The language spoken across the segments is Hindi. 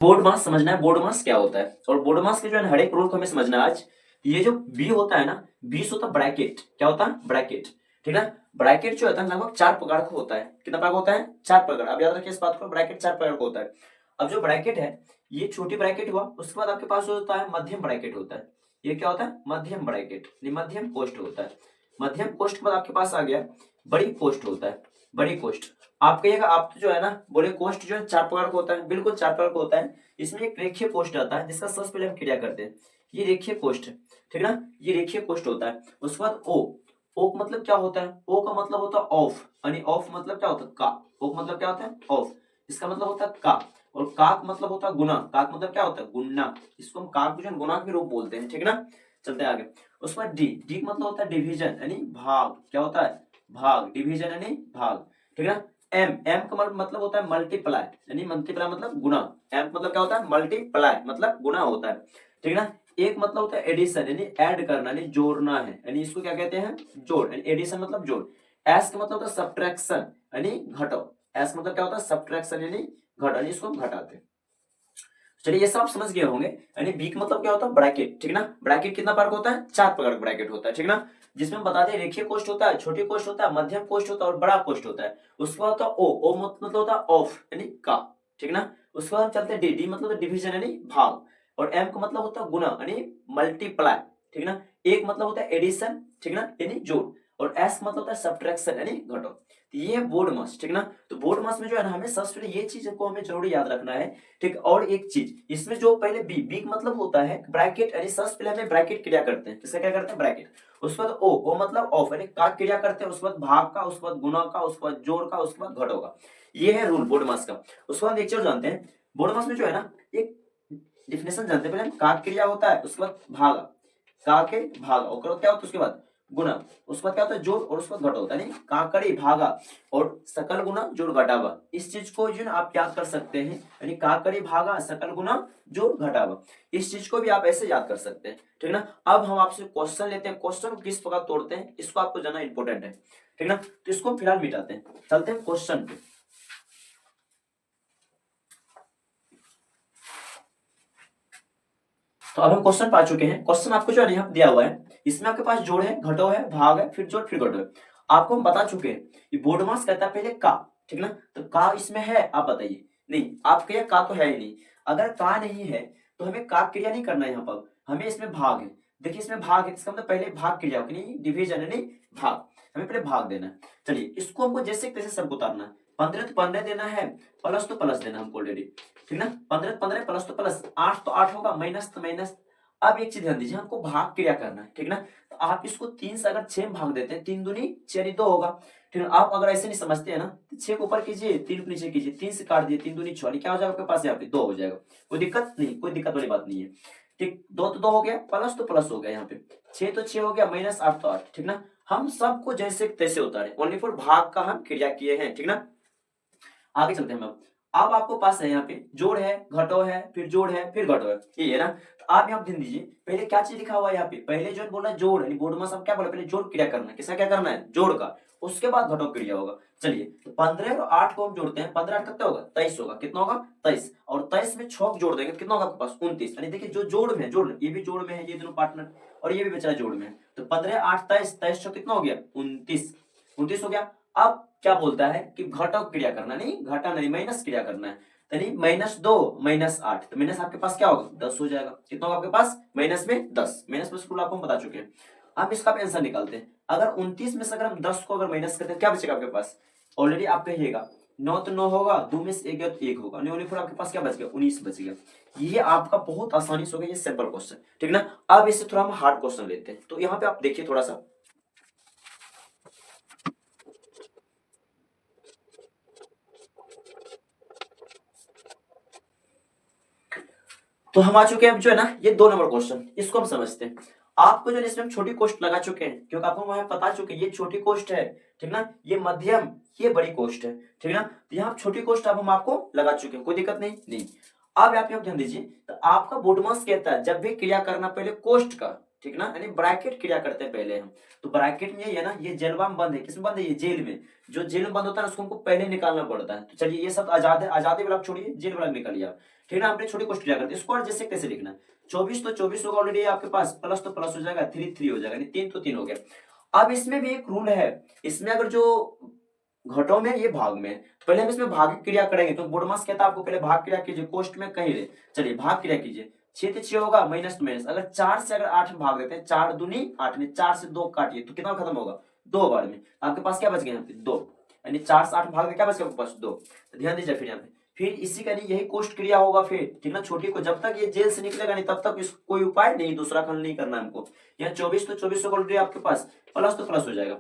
बोर्ड मास समझना है, बोर्ड मास क्या होता है और बोर्ड मास के जो है हर एक रूल को हमें समझना है आज। ये जो बी होता है ना, बी होता है ब्रैकेट। क्या होता है? ब्रैकेट। ठीक है। ब्रैकेट जो होता है लगभग 4 प्रकार का होता है। कितना प्रकार का होता है? 4 प्रकार। अब याद रखिए इस बात को, ब्रैकेट 4 प्रकार का होता है। अब जो ब्रैकेट है, ये छोटी ब्रैकेट हुआ, उसके बाद आपके पास होता है मध्यम ब्रैकेट होता है। ये क्या होता है? मध्यम ब्रैकेट, मध्यम कोष्ठ होता है। मध्यम कोष्ठ के बाद आपके पास आ गया बड़ी कोष्ठ होता है। बड़ी कोष्ठ। आप कहिएगा, आप तो जो है ना बोले कोष्ठ जो है 4 प्रकार का होता है। बिल्कुल 4 प्रकार का होता है। इसमें एक रेखीय कोष्ठ आता है जिसका सबसे पहले हम क्रिया करते हैं। ये रेखीय कोष्ठ, ठीक ना, ये रेखीय कोष्ठ होता है। उसके बाद ओ। ओ का मतलब क्या होता है? ओ का मतलब होता है ऑफ, यानी ऑफ मतलब क्या होता है? का। ओ का मतलब क्या होता है? ऑफ। इसका मतलब होता है का। और का का मतलब होता है गुना। का का मतलब क्या होता है? गुना। इसको हम का को जो है गुना के रूप बोलते हैं, ठीक ना। चलते हैं आगे। उसके बाद डी। डी का मतलब होता है डिवीजन, यानी भाग। क्या होता है? भाग। डिवीजन यानी भाग, ठीक है। एम। एम का मतलब होता है मल्टीप्लाई, यानी मल्टीप्लाई मतलब गुना। एम मतलब क्या होता है? मल्टीप्लाई मतलब गुना होता है, ठीक है ना। एक मतलब होता है एडिशन, यानी ऐड करना, यानी जोड़ना है, यानी इसको क्या कहते हैं? जोड़, यानी एडिशन मतलब जोड़। एस का मतलब होता है सब्ट्रैक्शन, यानी घटाओ। एस मतलब क्या होता है? सब्ट्रैक्शन यानी घटाओ, यानी इसको हम घटाते हैं। चलिए ये सब समझ गए होंगे। यानी बी का मतलब क्या होता है? ब्रैकेट, ठीक ना। ब्रैकेट कितना प्रकार का होता है? 4 प्रकार का ब्रैकेट होता है, ठीक ना। जिसमें हम बताते हैं रेखीय कोष्ठ होता है, छोटी कोष्ठ होता है, मध्यम कोष्ठ होता है और बड़ा कोष्ठ होता है। उसके बाद होता है ओ। ओ मतलब होता है ऑफ, यानी का, ठीक ना। उसके बाद चलते हैं डी। डी मतलब डिवीजन यानी भाग। और एम का मतलब होता है गुना, यानी मल्टीप्लाई, ठीक ना। एक मतलब होता है एडिशन, ठीक ना, यानी जोड़। और एस मतलब होता है सब्ट्रैक्शन, यानी घटाओ। तो ये है बोर्ड मास, ठीक ना। तो बोर्ड मास में जो है ना हमें सबसे पहले ये चीज को हमें जरूर याद रखना है, ठीक। और एक चीज इसमें जो पहले बी। बी का मतलब होता है ब्रैकेट, यानी सबसे पहले हमें ब्रैकेट क्रिया करते हैं। किसका क्या करते हैं? ब्रैकेट। उसके बाद ओ। ओ मतलब ऑफ, यानी का क्रिया करते हैं। उसके बाद भाग का, उसके बाद गुना का, उसके बाद जोड़ का, उसके बाद घटाओ का। ये है रूल बोर्ड मास का। उसके बाद एक चीज जानते हैं, बोर्ड मास में जो है ना एक डिफिनेशन जानते हैं। पहले का क्रिया होता है, उसके बाद भागा, का के भागा, और क्या होता है उसके बाद? गुना। उसके बाद क्या होता है? जोड़, और उसके बाद घटाओ होता है, यानी काकड़ी भागा और सकल गुना जोड़ घटावा। इस चीज को जो है आप याद कर सकते हैं, यानी काकड़ी भागा सकल गुना जोड़ घटावा। इस चीज को भी आप ऐसे याद कर सकते हैं, ठीक ना। अब हम आपसे क्वेश्चन लेते हैं, क्वेश्चन को किस प्रकार तोड़ते हैं इसको आपको जानना इंपॉर्टेंट है, ठीक ना। तो इसको फिलहाल मिटाते हैं, चलते हैं क्वेश्चन पे। तो अब हम क्वेश्चन पा चुके हैं। क्वेश्चन आपको जो है यहाँ दिया हुआ है, इसमें आपके पास जोड़ है, घटाओ है, भाग है, फिर जोड़, फिर घटाओ है। आपको हम बता चुके हैं ये बोर्ड मास कहता है पहले का, ठीक ना। तो का इसमें है, आप बताइए। नहीं, आपके यहाँ का तो है ही नहीं। अगर का नहीं है तो हमें का क्रिया नहीं करना है यहाँ पर, हमें इसमें भाग है। देखिए इसमें भाग है, इसका मतलब पहले भाग क्रिया होगी, नहीं डिवीजन है, नहीं भाग। हमें पहले भाग देना है। चलिए इसको हमको जैसे तैसे सबको उतारना है। 15 तो 15 देना है, प्लस तो प्लस देना हमको ऑलरेडी, ठीक ना। 15 15 प्लस तो प्लस, 8 तो 8 होगा, माइनस तो माइनस। अब एक चीज ध्यान दीजिए, हमको भाग क्रिया करना है, ठीक ना। तो आप इसको 3 से अगर 6 में भाग देते हैं, 3 दूनी 6 2 होगा, ठीक है। आप अगर ऐसे नहीं समझते हैं ना, तो 6 को ऊपर कीजिए, 3 को नीचे कीजिए, 3 से काट दिए, 3 दूनी 6, क्या हो जाएगा आपके पास? यहाँ पे 2 हो जाएगा। कोई दिक्कत नहीं, कोई दिक्कत वाली बात नहीं है, ठीक। 2 तो 2 हो गया, प्लस तो प्लस हो गया, यहाँ पे 6 तो 6 हो गया, माइनस 8 तो 8, ठीक ना। हम सबको जैसे तैसे उतारे, ओनली फॉर भाग का हम क्रिया किए हैं, ठीक ना। आगे चलते हैं हम। अब आपको पास है यहाँ पे जोड़ है, घटो है, फिर जोड़ है, फिर घटो है, ये है ना। तो आप यहाँ ध्यान दीजिए, पहले क्या चीज लिखा हुआ है यहाँ पे? पहले जो बोला जोड़, यानी बोर्ड में सब क्या बोला? पहले जोड़ क्रिया करना है। किसका क्या करना है? जोड़ का। उसके बाद घटो क्रिया होगा। चलिए तो 15 और 8 को हम जोड़ते हैं, 15 8 कितना होगा? 23 होगा। कितना होगा? 23। और 23 में 6 जोड़ देंगे, कितना होगा आपके पास? 29। यानी देखिए जो जोड़ में है, जोड़ ये भी जोड़ में है, ये दोनों पार्टनर, और ये भी बेचारा जोड़ में है। तो 15 8 23, 23 6 कितना हो गया? 29। 29 हो गया। अब क्या बोलता है कि घटक क्रिया करना, नहीं घटा नहीं, माइनस क्रिया करना है। यानी -2 -8, तो माइनस आपके पास क्या होगा? 10 हो जाएगा। कितना होगा आपके पास? माइनस में 10। माइनस प्लस रूल आपको हम बता चुके हैं। अब इसका आंसर निकालते हैं। अगर 29 में से अगर हम 10 को अगर माइनस करते हैं, क्या बचेगा आपके पास? ऑलरेडी आप कहिएगा 9 तो 9 होगा, 2 में से 1 गया तो 1 होगा, नहीं फिर आपके पास क्या बच गया? 19 बच गया। ये आपका बहुत आसानी से हो गया, ये सिंपल क्वेश्चन, ठीक ना। अब इससे थोड़ा हम हार्ड क्वेश्चन लेते हैं। तो यहाँ पे आप देखिए थोड़ा सा, तो हम आ चुके हैं अब जो है ना ये 2 नंबर क्वेश्चन, इसको हम समझते हैं। आपको जो है इसमें हम छोटी कोष्ठ लगा चुके हैं, क्योंकि आपको वहां बता चुके हैं ये छोटी कोष्ठ है, ठीक ना। ये मध्यम, ये बड़ी कोष्ठ है, ठीक ना। तो यहाँ छोटी कोष्ठ अब हम आपको लगा चुके हैं, कोई दिक्कत नहीं, नहीं। अब आप यहाँ ध्यान दीजिए, तो आपका बोडमास कहता है जब भी क्रिया करना पहले कोष्ठ का, ठीक ना, यानी ब्रैकेट क्रिया करते हैं पहले हम। तो ब्रैकेट में ये है ना, ये जेलवा में बंद है, किसमें बंद है, ये जेल में। जो जेल में बंद होता है ना, उसको हमको पहले निकालना पड़ता है। तो चलिए ये सब आजाद है, आजादी वाला छोड़िए, जेल वाला निकालिए आप। ठीक ना, हमने छोटी क्वेश्चन क्रिया करते हैं। इसको और जैसे कैसे लिखना है, 24 तो 24 होगा ऑलरेडी आपके पास, प्लस तो प्लस हो जाएगा, 3 3 हो जाएगा, यानी 3 तो 3 हो गया। अब इसमें भी एक रूल है, इसमें अगर जो घटों में, ये भाग में, तो पहले हम इसमें भाग क्रिया करेंगे। तो बोडमास कहता है आपको पहले भाग क्रिया कीजिए, कोष्ट में कहीं रहे। चलिए भाग क्रिया कीजिए, 6 से 6 होगा, माइनस तो माइनस, अगर 4 से अगर 8 में भाग देते हैं, 4 दूनी 8 में, 4 से 2 काटिए तो कितना खत्म होगा, 2 बार में। आपके पास क्या बच गया यहाँ पे, 2, यानी 4 से 8 भाग में क्या बच गया आपके पास, 2। तो ध्यान दीजिए फिर यहाँ पे, फिर इसी का नहीं यही कोष्ट क्रिया होगा फिर, ठीक ना। छोटी को जब तक ये जेल से निकलेगा नहीं तब तक इस कोई उपाय नहीं, दूसरा खंड नहीं करना हमको। यहाँ 24 तो 24 होगा ऑलरेडी आपके पास, प्लस तो प्लस हो जाएगा।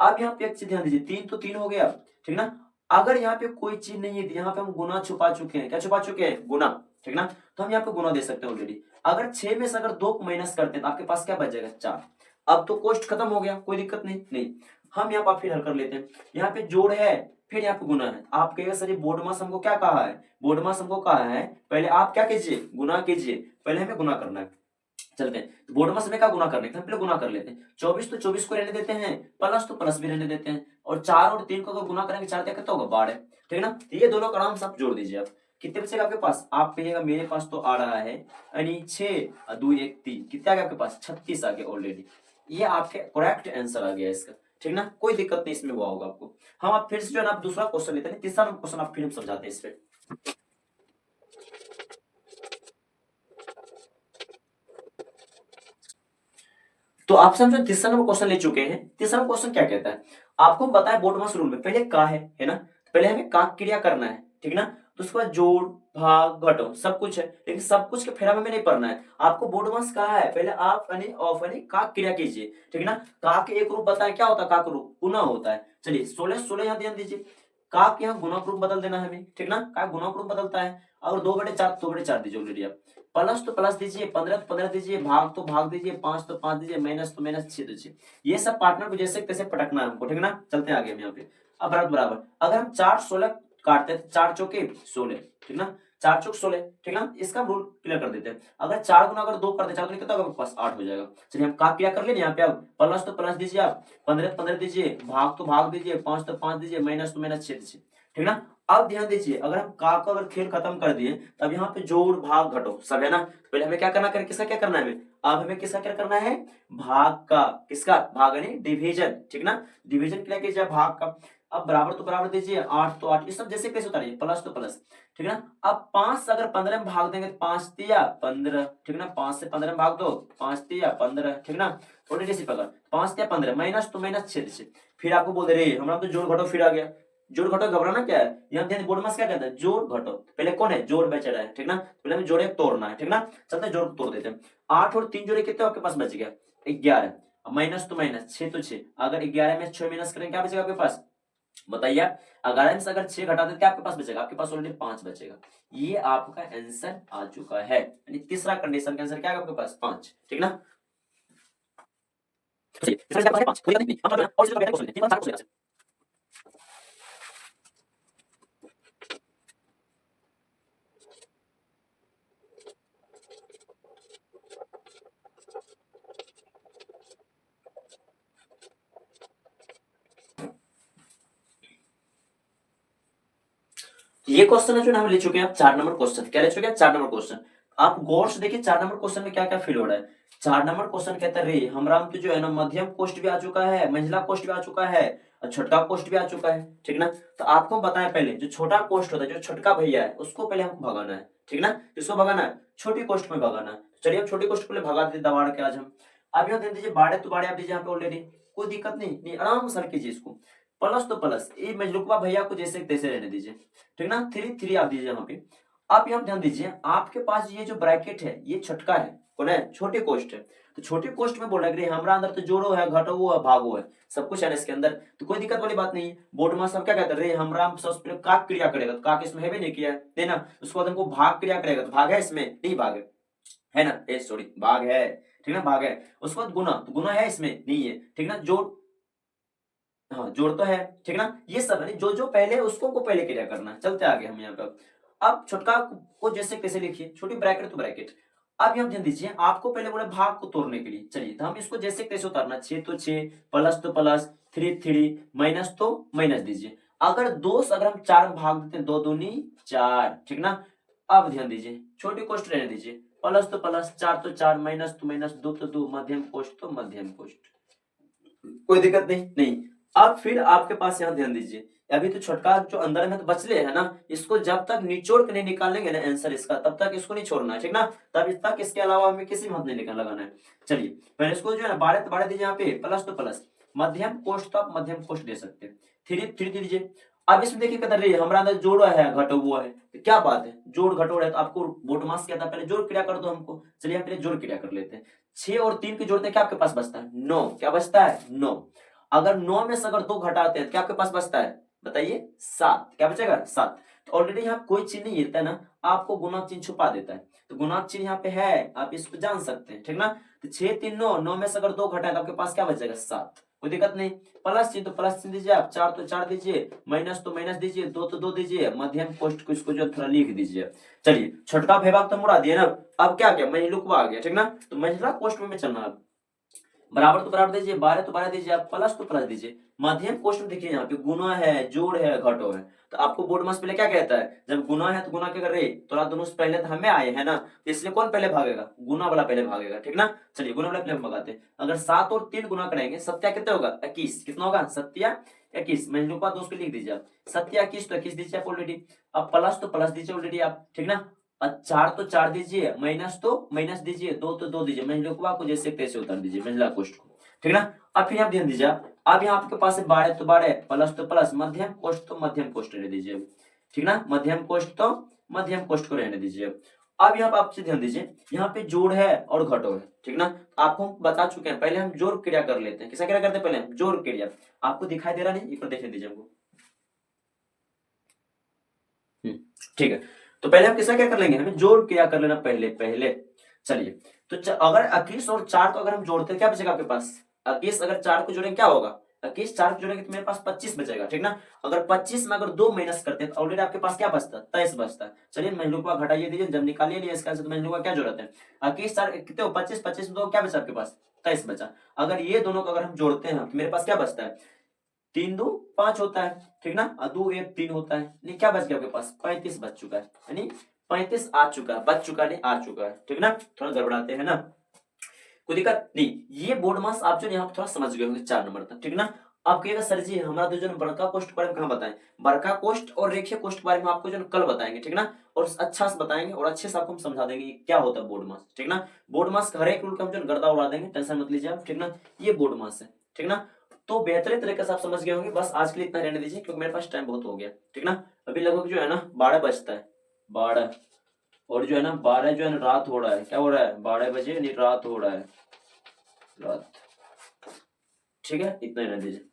अब यहाँ पे एक चीज ध्यान दीजिए, 3 तो 3 हो गया, ठीक ना। अगर यहाँ पे कोई चीज नहीं है, यहाँ पे हम गुना छुपा चुके हैं, क्या छुपा चुके हैं, गुना, ठीक ना। तो हम यहाँ पे गुना दे सकते हैं ऑलरेडी। अगर 6 में से अगर 2 को माइनस करते हैं तो आपके पास क्या बच जाएगा, 4। अब तो कोष्ट खत्म हो गया, कोई दिक्कत नहीं। हम यहाँ पर फिर हल कर लेते हैं। यहाँ पे जोड़ है, फिर यहाँ पे गुना है। आप कहेगा सर ये बोर्डमास हमको क्या कहा है, बोर्डमास हमको कहा है पहले आप क्या कीजिए, गुना कीजिए, पहले हमें गुना करना है। चलते हैं, तो बोर्डमास में क्या गुना करने का, हम पहले गुना कर लेते हैं। 24 तो 24 को रहने देते हैं, प्लस तो प्लस भी रहने देते हैं, और 4 और 3 को अगर गुना करेंगे, 4 कितना होगा, 12, ठीक ना। तो ये दोनों का आराम से आप जोड़ दीजिए। आप कितने बचेगा आपके पास, आप कहिएगा मेरे पास तो आ रहा है यानी 6 2 1 3, कितना आ गया आपके पास, 36 आ गया ऑलरेडी। ये आपके करेक्ट आंसर आ गया इसका, ठीक ना, कोई दिक्कत नहीं इसमें हुआ होगा आपको। हम आप फिर से जो है ना, आप दूसरा क्वेश्चन लेते हैं, तीसरा क्वेश्चन आप फिर हम समझाते हैं इस पे। तो आप समझो तीसरा नंबर क्वेश्चन ले चुके हैं। तीसरा क्वेश्चन क्या कहता है, आपको बताया बोर्डमास रूल में पहले का है ना, पहले हमें का क्रिया करना है, ठीक ना। तो उसके बाद जोड़ भाग घटो सब कुछ है, लेकिन सब कुछ के फेरा में नहीं पढ़ना है आपको। बोर्डमास कहा है पहले आप यानी ऑफ यानी का क्रिया कीजिए, ठीक ना। का के एक रूप बताएं, क्या होता है का का रूप, गुना होता है। चलिए 16 16 यहाँ ध्यान दीजिए, का के यहाँ गुणक रूप बदल देना है हमें, ठीक ना। का गुणक रूप बदलता है, और 2/4 2/4 दीजिए ऑलरेडी आप, प्लस तो प्लस दीजिए, 15 तो 15 दीजिए, भाग तो भाग दीजिए, 5 तो 5 दीजिए, माइनस तो माइनस 6 दीजिए। ये सब पार्टनर को जैसे कैसे पटकना है हमको, ठीक ना। चलते हैं आगे हम यहाँ पे। अब बराबर बराबर, अगर हम 4 16 काटते हैं, 4 चौके 16, ठीक ना, 4 चौक 16, ठीक ना। इसका रूल क्लियर कर देते हैं। अगर 4 गुना अगर 2 करते, 4 गुना कितना होगा आपके पास, 8 हो जाएगा। चलिए हम का क्रिया कर लें यहाँ पे। अब प्लस तो प्लस दीजिए आप, 15 15 दीजिए, भाग तो भाग दीजिए, 5 तो 5 दीजिए, माइनस तो माइनस 6 दीजिए, ठीक ना। अब ध्यान दीजिए, अगर हम का अगर खेल खत्म कर दिए, तब यहाँ पे जोड़ भाग घटो सब है ना। तो पहले हमें क्या करना है, किसका क्या करना है हमें, अब हमें किसका क्या करना है, भाग का, किसका भाग यानी डिवीजन, ठीक ना। डिवीजन क्या कीजिए, भाग का। अब बराबर तो बराबर दीजिए, 8 तो 8, ये सब जैसे कैसे उतारिए, प्लस तो प्लस, ठीक ना। अब 5 से अगर 15 में भाग देंगे, 5 तिया 15, ठीक ना। 5 से 15 में भाग दो, 5 तिया 15, ठीक ना। थोड़ी जैसी प्रकार 5 तिया 15, माइनस तो माइनस 6 दीजिए। फिर आपको बोल दे रहे हमारा तो जोड़ घटो फिर आ गया। जोड़ घटो घबराना क्या है, यहाँ ध्यान बोर्डमास क्या कहता है, जोड़ घटो। पहले कौन है, जोड़ बेच रहा है, ठीक ना। पहले हमें जोड़े तोड़ना है, ठीक ना। चलते हैं जोड़ तोड़ देते हैं। 8 और 3 जोड़े कितने आपके पास बच गया, 11, माइनस तो माइनस 6 तो 6, अगर 11 में 6 माइनस करें क्या बचेगा आपके पास, बताइए। 11 में से अगर 6 घटा दें क्या आपके पास बचेगा, आपके पास ऑलरेडी 5 बचेगा। ये आपका आंसर आ चुका है, यानी तीसरा कंडीशन का आंसर क्या है आपके पास, 5, ठीक ना। ये क्वेश्चन है जो हम ले चुके हैं, आप 4 नंबर क्वेश्चन क्या ले चुके हैं, 4 नंबर क्वेश्चन। आप गौर से देखिए 4 नंबर क्वेश्चन में क्या क्या फील हो रहा है। 4 नंबर क्वेश्चन कहता है रे हमराम तो जो है ना मध्यम कोष्ट भी आ चुका है, मंझला कोष्ट भी आ चुका है, और छोटका कोष्ट भी आ चुका है, ठीक ना। तो आपको बताएं पहले जो छोटा कोष्ट होता है, जो छोटका भैया है उसको पहले हमको भगाना है, ठीक ना। इसको भगाना है, छोटी कोष्ट में भगाना है। चलिए हम छोटी कोष्ट को पहले भगा देते दबाड़ के आज हम। अब यहाँ दे दीजिए बाड़े तो बाड़े आप दीजिए यहाँ पे ऑलरेडी, कोई दिक्कत नहीं, आराम से हल कीजिए इसको। प्लस तो प्लस, ये मजलुकवा भैया को जैसे तैसे रहने दीजिए, ठीक ना। 3 3 आप दीजिए यहाँ पे। आप यहाँ ध्यान दीजिए, आपके पास ये जो ब्रैकेट है ये छटका है, कौन है, छोटे कोष्ट है। तो छोटे कोष्ट में बोल रहा है हमारा अंदर तो जोड़ो है घटो है भागो है, सब कुछ है ना इसके अंदर, तो कोई दिक्कत वाली बात नहीं है। बोर्ड में सब क्या कहते हैं, रे हमरा सबसे पहले काक क्रिया करेगा, तो काक इसमें है भी नहीं किया है ना। उसके बाद हमको भाग क्रिया करेगा, तो भाग है इसमें नहीं, भाग है ना, ए सॉरी भाग है, ठीक ना, भाग है। उसके बाद गुना, तो गुना है इसमें नहीं है, ठीक ना। जोड़, हाँ जोड़ तो है, ठीक ना। ये सब है जो जो पहले है, उसको को पहले क्लियर करना है। चलते आगे हम यहाँ पे। अब छोटका को जैसे कैसे लिखिए, छोटी ब्रैकेट तो ब्रैकेट। अब यहाँ ध्यान दीजिए, आपको पहले बोले भाग को तोड़ने के लिए, चलिए तो हम इसको जैसे कैसे उतारना, 6 तो 6, प्लस तो प्लस, 3 3, माइनस तो माइनस दीजिए। अगर दो से अगर हम 4 में भाग देते हैं, 2 दूनी 4, ठीक ना। अब ध्यान दीजिए, छोटी कोष्ट रहने दीजिए, प्लस तो प्लस, 4 तो 4, माइनस तो माइनस, 2 तो 2, मध्यम कोष्ट तो मध्यम कोष्ट, कोई दिक्कत नहीं। अब फिर आपके पास यहाँ ध्यान दीजिए, अभी तो छोटका जो अंदर में तो बचले है ना, इसको जब तक निचोड़ के नहीं निकालेंगे ना आंसर इसका, तब तक इसको नहीं छोड़ना है, ठीक ना। तब तक इसके अलावा हमें किसी में हाथ नहीं लगाना है। चलिए पहले इसको जो है ना 12 तो 12 दीजिए, यहाँ पे प्लस तो प्लस, मध्यम कोष्ट तो आप मध्यम कोष्ट दे सकते हैं, 3 3 दीजिए। अब इसमें देखिए कहता रही हमारा अंदर जोड़ है घटो हुआ है, तो क्या बात है, जोड़ घटोड़ है तो आपको बोटमास क्या था, पहले जोड़ क्रिया कर दो हमको। चलिए हम पहले जोड़ क्रिया कर लेते हैं। 6 और 3 के जोड़ते क्या आपके पास बचता है, 9, क्या बचता है 9। अगर 9 में से अगर 2 घटाते हैं तो क्या आपके पास बचता है, बताइए 7, क्या बचेगा 7। तो ऑलरेडी यहाँ कोई चिन्ह नहीं गिरता है ना, आपको गुणक चिन्ह छुपा देता है, तो गुणक चिन्ह यहाँ पे है, आप इसको जान सकते हैं, ठीक ना। तो 6 3 9, 9 में से अगर 2 घटाए तो आपके पास क्या बचेगा 7, कोई दिक्कत नहीं। प्लस चिन्ह तो प्लस चिन्ह दीजिए आप, 4 तो 4 दीजिए, माइनस तो माइनस दीजिए, 2 तो 2 दीजिए, मध्यम कोष्ट को इसको जो थोड़ा लिख दीजिए। चलिए छोटका विभाग तो मुड़ा दिया ना, अब क्या क्या महिलुकवा आ गया, ठीक ना। तो महिला कोष्ट में चलना, अब बराबर तो बराबर दीजिए, 12 तो 12 दीजिए, आप प्लस तो प्लस दीजिए। मध्यम कोष्ट में देखिए यहाँ पे गुना है, जोड़ है, घटो है, तो आपको बोर्ड मास पहले क्या कहता है, जब गुना है तो गुना क्या कर रहे, तो दोनों से पहले तो हमें आए है ना, तो इसलिए कौन पहले भागेगा, गुना वाला पहले भागेगा, ठीक ना। चलिए गुना वाला पहले हम भगाते हैं। अगर 7 और 3 गुना करेंगे, सत्या कितना होगा 21, कितना होगा सत्या 21, महिलुकवा दोस्त को लिख दीजिए आप, सत्या 21 तो 21 दीजिए आप ऑलरेडी। अब प्लस तो प्लस दीजिए ऑलरेडी आप, ठीक ना। 4 तो 4 दीजिए, माइनस तो माइनस दीजिए, 2 तो 2 दीजिए, महिलुकवा को जैसे तैसे उतार दीजिए महिला कोष्ठ को, ठीक ना। अब फिर आप ध्यान दीजिए, अब यहाँ आपके पास 12 तो 12, प्लस तो प्लस, मध्यम कोष्ठ तो मध्यम कोष्ठ रहने दीजिए, ठीक ना। मध्यम कोष्ठ तो मध्यम कोष्ठ को रहने दीजिए। अब यहाँ पे आपसे ध्यान दीजिए, यहाँ पे जोड़ है और घटो है, ठीक ना। आपको हम बता चुके हैं, पहले हम जोड़ क्रिया कर लेते हैं। किसा क्रिया करते हैं, पहले हम जोड़ क्रिया, आपको दिखाई दे रहा नहीं, एक बार देखने दीजिए हमको, ठीक है। तो पहले हम किसका क्या कर लेंगे, हमें जोड़ क्रिया कर लेना पहले। चलिए तो अगर 21 और 4 को अगर हम जोड़ते हैं क्या बचेगा आपके पास, 21 अगर 4 को जोड़ेंगे क्या होगा, 21 4 को जोड़ेंगे तो मेरे पास 25 बचेगा, ठीक ना। अगर 25 में अगर 2 माइनस करते हैं तो ऑलरेडी आपके पास क्या बचता है 23 बचता है। चलिए महिलुकवा घटाइए दीजिए, जब निकालिए नहीं इसका, तो महिलुकवा क्या जरूरत है, 21 4 कितने हो 25, 25 में 2 क्या बचा आपके पास 23 बचा। अगर ये दोनों को अगर हम जोड़ते हैं तो मेरे पास क्या बचता है, 3 2 5 होता है, ठीक ना। 2 1 3 होता है, नहीं क्या बच गया आपके पास 35 बच चुका है, यानी 35 आ चुका है, बच चुका नहीं आ चुका है, ठीक ना। थोड़ा गड़बड़ाते हैं ना, कोई दिक्कत नहीं। ये बोर्ड मास आप जो यहाँ पे थोड़ा समझ गए होंगे 4 नंबर तक, ठीक ना। अब कहिएगा सर जी हमारा तो जो बड़का कोष्ठ के बारे में कहाँ बताएं, बड़का कोष्ठ और रेखीय कोष्ठ के बारे में आपको जो कल बताएंगे, ठीक ना। और अच्छा से बताएंगे और अच्छे से आपको हम समझा देंगे क्या होता है बोर्ड मास, ठीक ना। बोर्ड मास हर एक रूल का हम जो गर्दा उड़ा देंगे, टेंशन मत लीजिए आप, ठीक ना। ये बोर्ड मास है, ठीक ना। तो बेहतरीन तरीके से आप समझ गए होंगे, बस आज के लिए इतना रहने दीजिए क्योंकि मेरे पास टाइम बहुत हो गया, ठीक ना। अभी लगभग जो है ना 12 बजता है, 12, और जो है ना 12 जो है ना रात हो रहा है, क्या हो रहा है 12 बजे नहीं रात हो रहा है, रात, ठीक है। इतना ही रहने दीजिए।